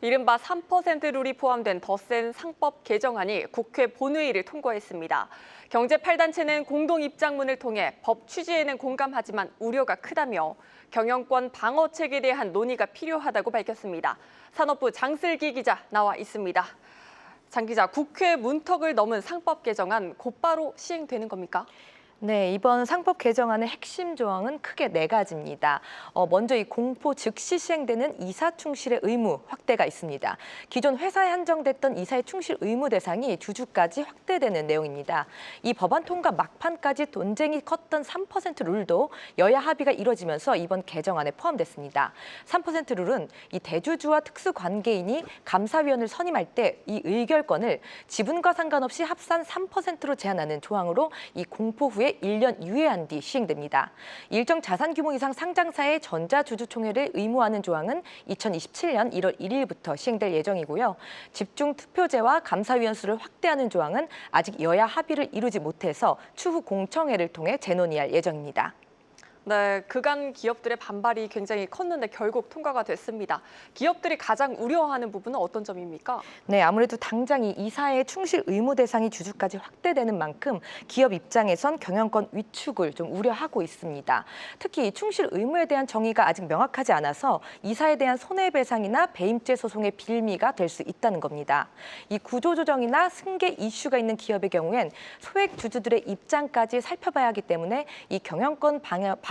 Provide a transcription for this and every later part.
이른바 3% 룰이 포함된 더 센 상법 개정안이 국회 본회의를 통과했습니다. 경제 8단체는 공동 입장문을 통해 법 취지에는 공감하지만 우려가 크다며 경영권 방어책에 대한 논의가 필요하다고 밝혔습니다. 산업부 장슬기 기자 나와 있습니다. 장 기자, 국회 문턱을 넘은 상법 개정안 곧바로 시행되는 겁니까? 네, 이번 상법 개정안의 핵심 조항은 크게 네 가지입니다. 먼저 이 공포 즉시 시행되는 이사 충실의 의무 확대가 있습니다. 기존 회사에 한정됐던 이사의 충실 의무 대상이 주주까지 확대되는 내용입니다. 이 법안 통과 막판까지 논쟁이 컸던 3% 룰도 여야 합의가 이뤄지면서 이번 개정안에 포함됐습니다. 3% 룰은 이 대주주와 특수관계인이 감사위원을 선임할 때 이 의결권을 지분과 상관없이 합산 3%로 제한하는 조항으로 이 공포 후에 1년 유예한 뒤 시행됩니다. 일정 자산 규모 이상 상장사의 전자주주총회를 의무화하는 조항은 2027년 1월 1일부터 시행될 예정이고요. 집중 투표제와 감사위원 수를 확대하는 조항은 아직 여야 합의를 이루지 못해서 추후 공청회를 통해 재논의할 예정입니다. 네, 그간 기업들의 반발이 굉장히 컸는데 결국 통과가 됐습니다. 기업들이 가장 우려하는 부분은 어떤 점입니까? 네, 아무래도 당장 이 이사의 충실 의무 대상이 주주까지 확대되는 만큼 기업 입장에선 경영권 위축을 좀 우려하고 있습니다. 특히 이 충실 의무에 대한 정의가 아직 명확하지 않아서 이사에 대한 손해배상이나 배임죄 소송의 빌미가 될 수 있다는 겁니다. 이 구조조정이나 승계 이슈가 있는 기업의 경우엔 소액 주주들의 입장까지 살펴봐야 하기 때문에 이 경영권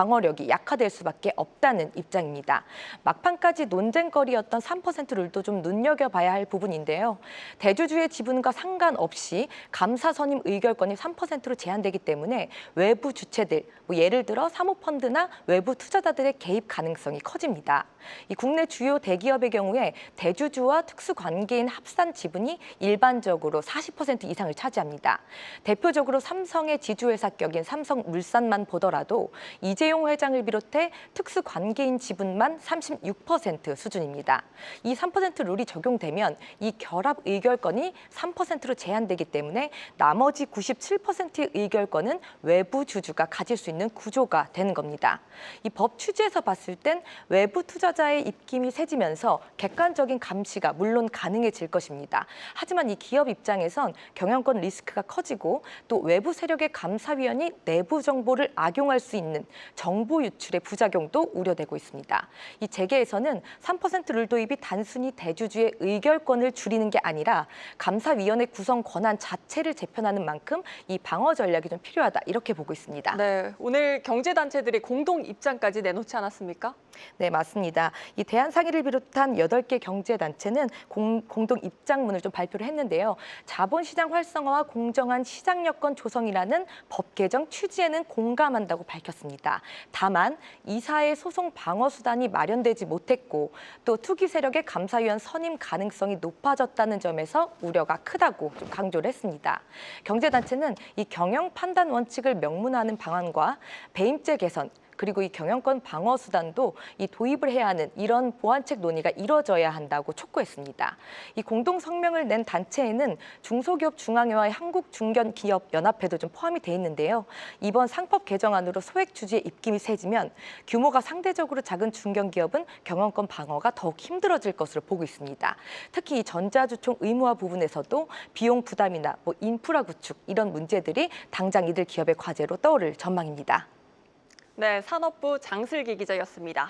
방어력이 약화될 수밖에 없다는 입장입니다. 막판까지 논쟁거리였던 3% 룰도 좀 눈여겨봐야 할 부분인데요. 대주주의 지분과 상관없이 감사 선임 의결권이 3%로 제한되기 때문에 외부 주체들, 예를 들어 사모펀드나 외부 투자자들의 개입 가능성이 커집니다. 이 국내 주요 대기업의 경우에 대주주와 특수관계인 합산 지분이 일반적으로 40% 이상을 차지합니다. 대표적으로 삼성의 지주회사격인 삼성물산만 보더라도 이재용 회장을 비롯해 특수관계인 지분만 36% 수준입니다. 이 3% 룰이 적용되면 이 결합 의결권이 3%로 제한되기 때문에 나머지 97%의 의결권은 외부 주주가 가질 수 있는 구조가 되는 겁니다. 이 법 취지에서 봤을 땐 외부 투자자의 입김이 세지면서 객관적인 감시가 물론 가능해질 것입니다. 하지만 이 기업 입장에선 경영권 리스크가 커지고 또 외부 세력의 감사위원이 내부 정보를 악용할 수 있는 정보 유출의 부작용도 우려되고 있습니다. 이 재계에서는 3% 룰 도입이 단순히 대주주의 의결권을 줄이는 게 아니라 감사위원회 구성 권한 자체를 재편하는 만큼 이 방어 전략이 좀 필요하다 이렇게 보고 있습니다. 네, 오늘 경제단체들이 공동 입장까지 내놓지 않았습니까? 네, 맞습니다. 이 대한상의를 비롯한 8개 경제단체는 공동 입장문을 좀 발표를 했는데요. 자본시장 활성화와 공정한 시장 여건 조성이라는 법 개정 취지에는 공감한다고 밝혔습니다. 다만 이사의 소송 방어 수단이 마련되지 못했고 또 투기 세력의 감사위원 선임 가능성이 높아졌다는 점에서 우려가 크다고 좀 강조를 했습니다. 경제단체는 이 경영 판단 원칙을 명문화하는 방안과 배임죄 개선 그리고 이 경영권 방어 수단도 이 도입을 해야 하는 이런 보완책 논의가 이뤄져야 한다고 촉구했습니다. 이 공동 성명을 낸 단체에는 중소기업 중앙회와 한국중견기업연합회도 좀 포함이 돼 있는데요. 이번 상법 개정안으로 소액 주주의 입김이 세지면 규모가 상대적으로 작은 중견기업은 경영권 방어가 더욱 힘들어질 것으로 보고 있습니다. 특히 이 전자주총 의무화 부분에서도 비용 부담이나 인프라 구축 이런 문제들이 당장 이들 기업의 과제로 떠오를 전망입니다. 네, 산업부 장슬기 기자였습니다.